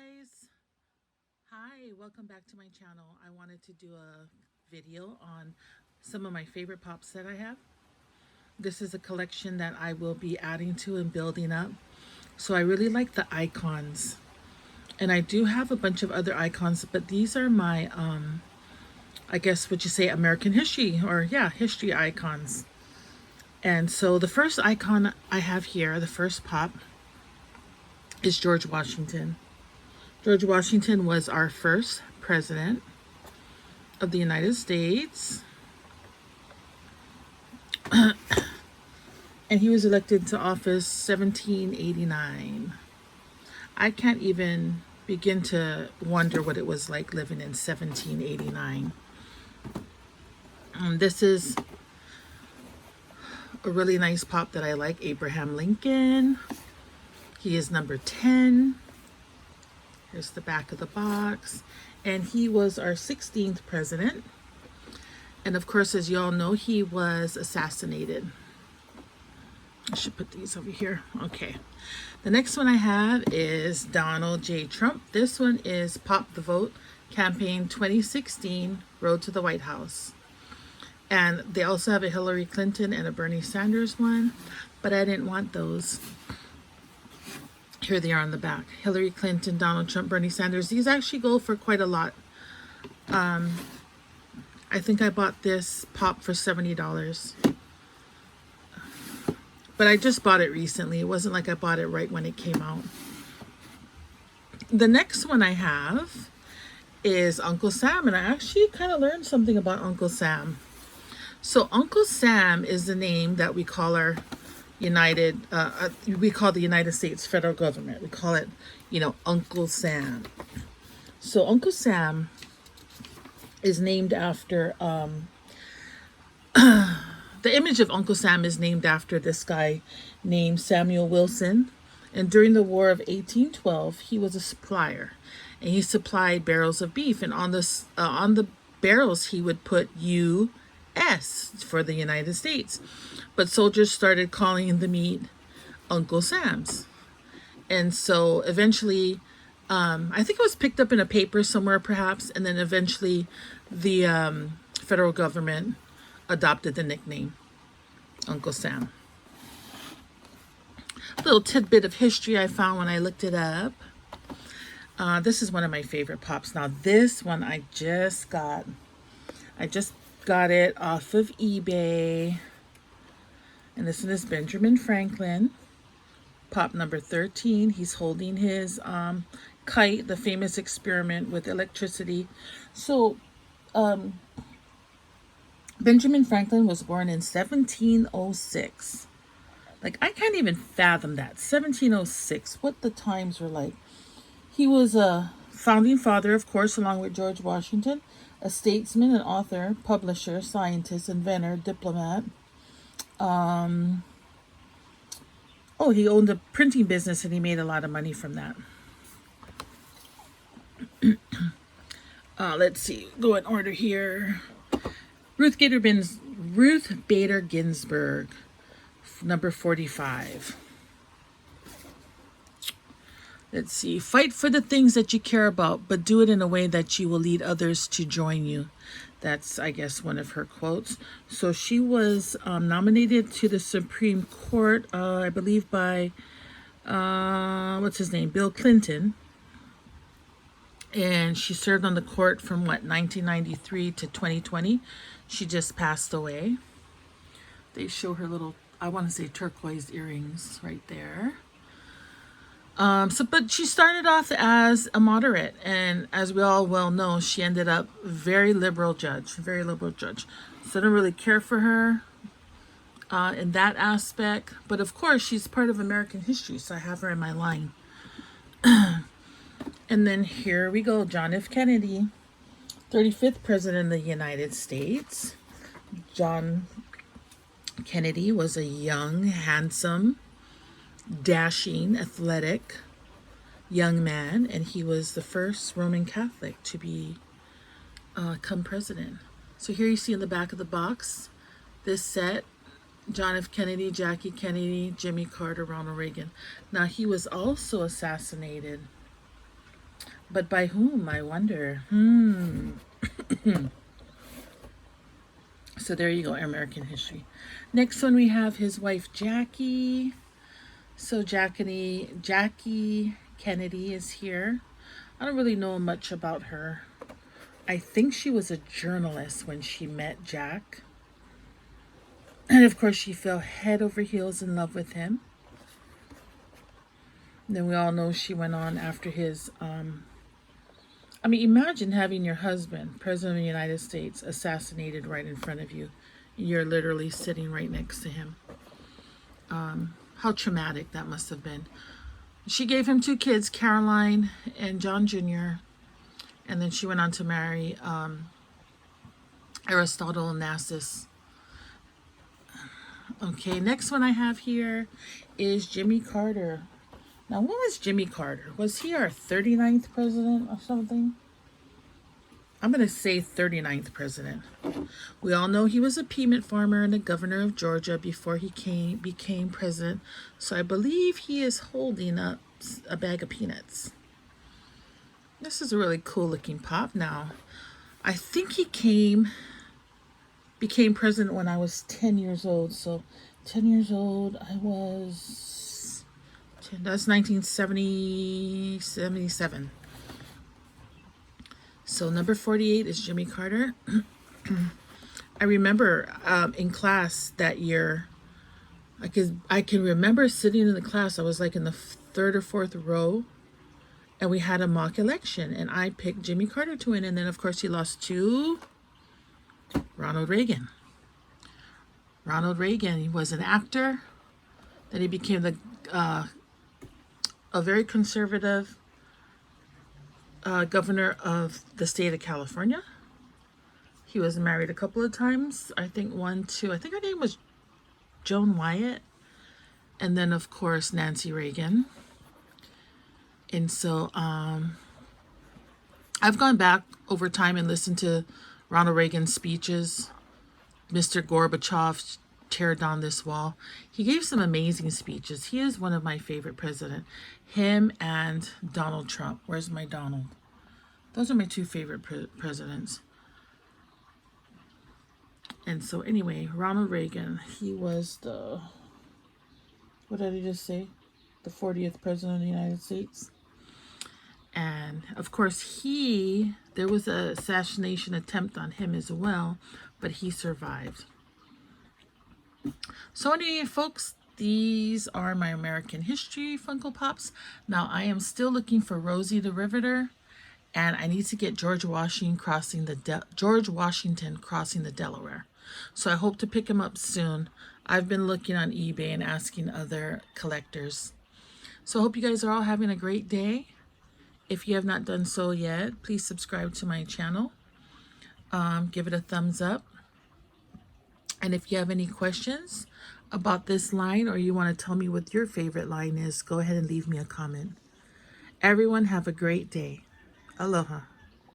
guys. Hi, welcome back to my channel. I wanted to do a video on some of my favorite pops that I have. This is a collection that I will be adding to and building up. So I really like the icons. And I do have a bunch of other icons, but these are my I guess what you say American history, or yeah, history icons. And so the first icon I have here, the first pop, is George Washington. George Washington was our first president of the United States, and he was elected to office 1789. I can't even begin to wonder what it was like living in 1789. This is a really nice pop that I like, Abraham Lincoln. He is number 10. Here's the back of the box. And he was our 16th president. And of course, as you all know, he was assassinated. I should put these over here. Okay. The next one I have is Donald J. Trump. This one is Pop the Vote Campaign 2016, Road to the White House. And they also have a Hillary Clinton and a Bernie Sanders one, but I didn't want those. Here they are on the back. Hillary Clinton, Donald Trump, Bernie Sanders. These actually go for quite a lot. I think I bought this pop for $70. But I just bought it recently. It wasn't like I bought it right when it came out. The next one I have is Uncle Sam. And I actually kind of learned something about Uncle Sam. So Uncle Sam is the name that we call our we call the United States federal government. We call it, Uncle Sam. So Uncle Sam is named after, the image of Uncle Sam is named after this guy named Samuel Wilson. And during the War of 1812, he was a supplier. And he supplied barrels of beef. And on the barrels, he would put U.S. for the United States. But soldiers started calling the meat Uncle Sam's. And so eventually, I think it was picked up in a paper somewhere perhaps, and then eventually the federal government adopted the nickname Uncle Sam. A little tidbit of history I found when I looked it up. This is one of my favorite pops. Now this one I just got it off of eBay. And this one is Benjamin Franklin, pop number 13. He's holding his kite, the famous experiment with electricity. So, Benjamin Franklin was born in 1706. Like, I can't even fathom that. 1706, what the times were like. He was a founding father, of course, along with George Washington, a statesman, an author, publisher, scientist, inventor, diplomat. He owned a printing business and he made a lot of money from that. Let's see, go in order here. Ruth Bader Ginsburg, number 45. Let's see, fight for the things that you care about, but do it in a way that you will lead others to join you. That's, I guess, one of her quotes. So she was nominated to the Supreme Court, I believe by, what's his name? Bill Clinton. And she served on the court from, 1993 to 2020. She just passed away. They show her little, I want to say turquoise earrings right there. But she started off as a moderate, and as we all well know, she ended up very liberal judge. So I don't really care for her in that aspect. But of course, she's part of American history, so I have her in my line. And then here we go, John F. Kennedy, 35th President of the United States. John Kennedy was a young, handsome, dashing, athletic young man, and he was the first Roman Catholic to become president. So here you see in the back of the box, this set, John F. Kennedy, Jackie Kennedy, Jimmy Carter, Ronald Reagan. Now he was also assassinated But by whom, I wonder? So there you go, American history. Next one we have his wife Jackie. So Jackie Kennedy is here. I don't really know much about her. I think she was a journalist when she met Jack. And of course she fell head over heels in love with him. And then we all know she went on after his I mean, imagine having your husband, President of the United States, assassinated right in front of you. You're literally sitting right next to him. How traumatic that must have been. She gave him 2 kids, Caroline and John Jr., and then she went on to marry Aristotle Onassis. Okay, next one I have here is Jimmy Carter. Now, what was Jimmy Carter? Was he our 39th president or something? I'm going to say 39th president. We all know he was a peanut farmer and the governor of Georgia before he became president. So I believe he is holding up a bag of peanuts. This is a really cool looking pop. Now, I think he became president when I was 10 years old. So 10 years old, I was 10. That's 1977. So number 48 is Jimmy Carter. I remember in class that year, I can remember sitting in the class. I was like in the 3rd or 4th row, and we had a mock election, and I picked Jimmy Carter to win. And then, of course, he lost to Ronald Reagan. Ronald Reagan, he was an actor. Then he became a very conservative governor of the state of California. He was married a couple of times. I think I think her name was Joan Wyatt. And then, of course, Nancy Reagan. And so I've gone back over time and listened to Ronald Reagan's speeches. Mr. Gorbachev, tear down this wall. He gave some amazing speeches. He is one of my favorite presidents. Him and Donald Trump. Where's my Donald? Those are my 2 favorite presidents. And so anyway, Ronald Reagan, he was what did I just say? The 40th president of the United States. And of course there was an assassination attempt on him as well, but he survived. So anyway, folks, these are my American history Funko Pops. Now I am still looking for Rosie the Riveter, and I need to get George Washington crossing the Delaware. So I hope to pick him up soon. I've been looking on eBay and asking other collectors. So I hope you guys are all having a great day. If you have not done so yet, please subscribe to my channel. Give it a thumbs up. And if you have any questions about this line, or you want to tell me what your favorite line is, go ahead and leave me a comment. Everyone have a great day. Aloha.